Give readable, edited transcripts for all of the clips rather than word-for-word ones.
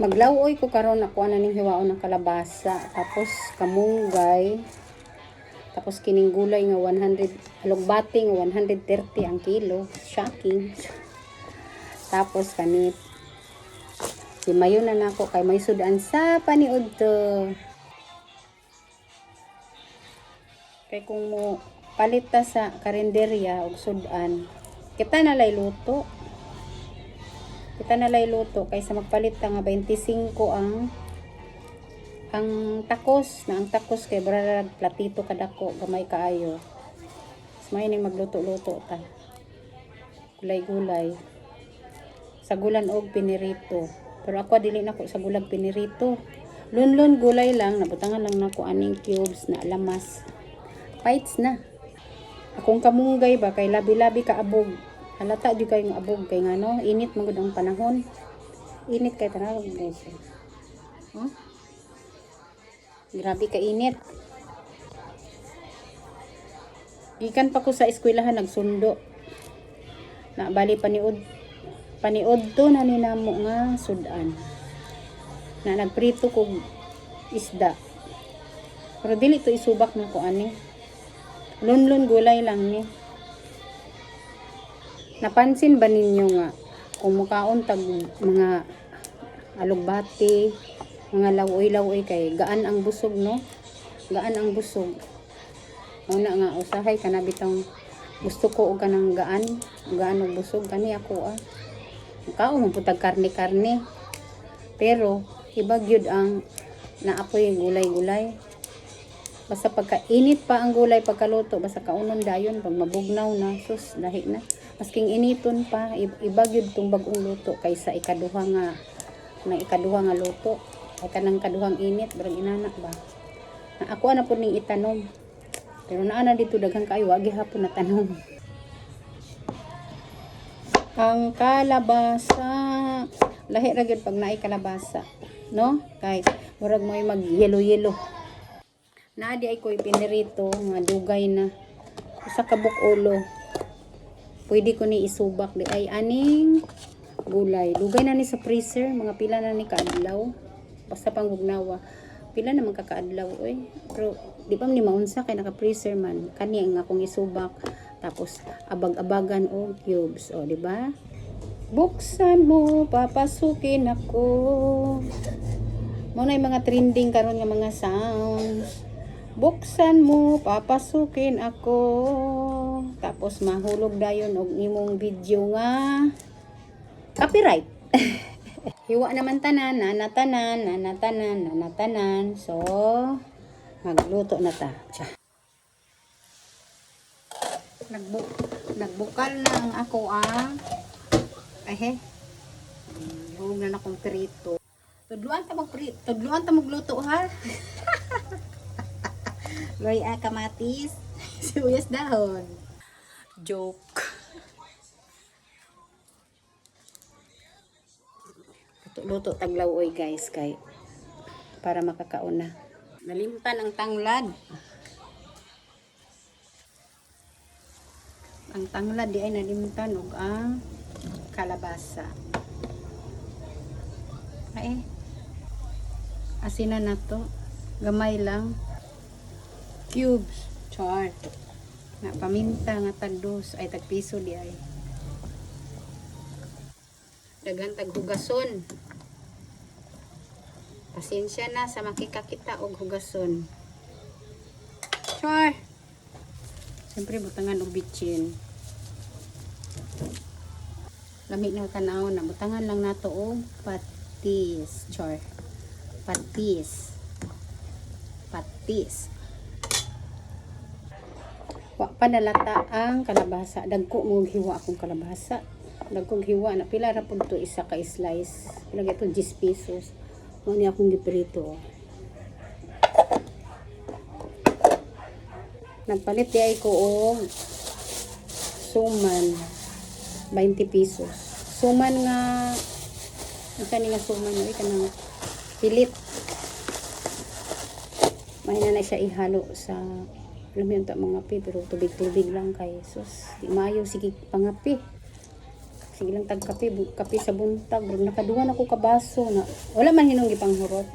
Maglawoy ko karon ako ana ning hiwaon ng kalabasa, tapos kamunggay, tapos kining gulay nga 100, alugbati nga 130 ang kilo, shocking. Tapos kanit di mayo na nako kay may sudan sa paniud to. Kay kung mo palit ta sa karinderya og sudan, kita na lay luto. Kita na lay luto kaysa magpalit ta nga 25 ang takos na ang takos kay brarag platito kadako gamay kaayo. May ning magluto-luto ta. Gulay-gulay. Sagulan og pinirito. Pero ako dili na ko sagulag pinirito. Lunlon gulay lang, nabutangan lang nako aning cubes na lamas. Bites na. Akong kamunggay ba kay labi-labi ka abog. Halata di kay nga abog kay ngano, init man gud ang panahon. Init kay tanawag guys. Huh? Grabe ka init. Gikan pa ko sa eskwelahan nagsundo. Na bali paniod to na ninamo nga sudan. Na nagprito kog isda. Pero dili to isubak na ko ani. Lunlon gulay lang ni. Napansin ba ninyo nga kung mukaon tag mga alugbati, mga lawoy-lawoy kay gaan ang busog no? Gaan ang busog. Una nga usahay kana bitang gusto ko og kanang gaan og busog kani ako Kao man putag karne-karne. Pero iba gyud ang naapoy gulay-gulay. Basta pagka-init pa ang gulay pagkaluto, basta kaunon dayon pag mabugnaw na, sus lahi na. Masking initon pa, iba gyud tong bagong luto kaysa ikaduha nga luto. Ay kanang kaduhang init, barang inanak ba. Na ako ana pud ning itanom. Pero naana dito daghang kaayo wagi hapon na tanom. Ang kalabasa, lahi ra gyud pag naay kalabasa, no? Kay murag mo'y mag yelo-yelo. Naa di ay koy pinirito nga dugay na sa kabuk ulo. Pwede ko ni isubak di ay aning gulay. Dugay na ni sa freezer, mga pila na ni kaadlaw. Basta pang bugnawa. Pila naman kakaadlaw oy. Pero di pa ni maunsa kay naka-freezer man. Kani ang akong isubak. Tapos abag-abagan og cubes, o di ba? Buksan mo, papasukin ako. Mo na yung mga trending karon nga mga sounds. Buksan mo, papasukin ako. Tapos mahulog dayon og imong video nga copyright. Hiwa naman tanan, nanatanan. So, magluto na ta. Nagbukal na ang ako huwag na akong prito. Tudluan ta magluto ha. Loy kamatis, sibuyas dahon. Joke. Luto taglawoy guys kay para makakauna. Nalimtan ang tanglad. Ang tanglad di ay nalimtan og ang kalabasa. Ay, asinan na to. Gamay lang. Cubes. Char. Na paminta nga tagdos ay tagpiso di ay. Daghan taghugason. Pasensya na sa makikakita og hugason. Char. Siyempre butangan og bitchin. Lamig na tanaw na butangan lang nato og patis. Char. Patis. Wa pa nalata ang kalabasa. Dagko mo hiwa akong kalabasa. Dagkog hiwa na pila ra pud to isa ka slice. Pila gyud 10 pesos. Mo ni akong giprito. Nagpalit di ay ko og suman 20 pesos. Suman nga kani nga suman oy kanang pilit. Mahina na siya ihalo sa alam mo mga pi pero tubig-tubig lang kay sus di maayo sige pangapi. sige lang tag kape, kape sa buntag. Nakaduhan ako ka baso na wala man hinong gipanghurot.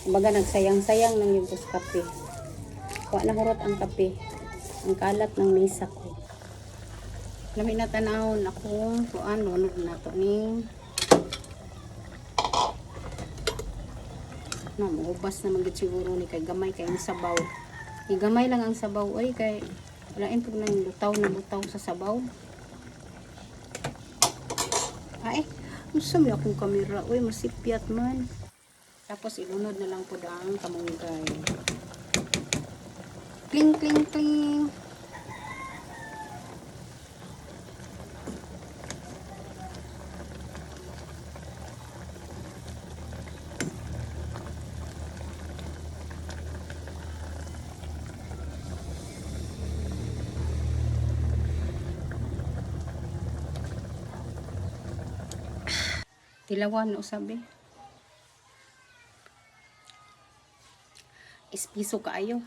Kumbaga nagsayang-sayang lang yung sa kape. Wa na hurot ang kape. Ang kalat ng mesa ko. Lami na tanawon ako kung ano na to ning na maubas na magit siguro ni kay gamay kay ang sabaw. Gamay lang ang sabaw oy kay walain pug nang butaw na butaw sa sabaw. Ay, usam na akong kamera oy masipyat man. Tapos ilunod na lang po ang kamunggay. Kling kling kling. Tilawan o sabi. Espiso kaayo.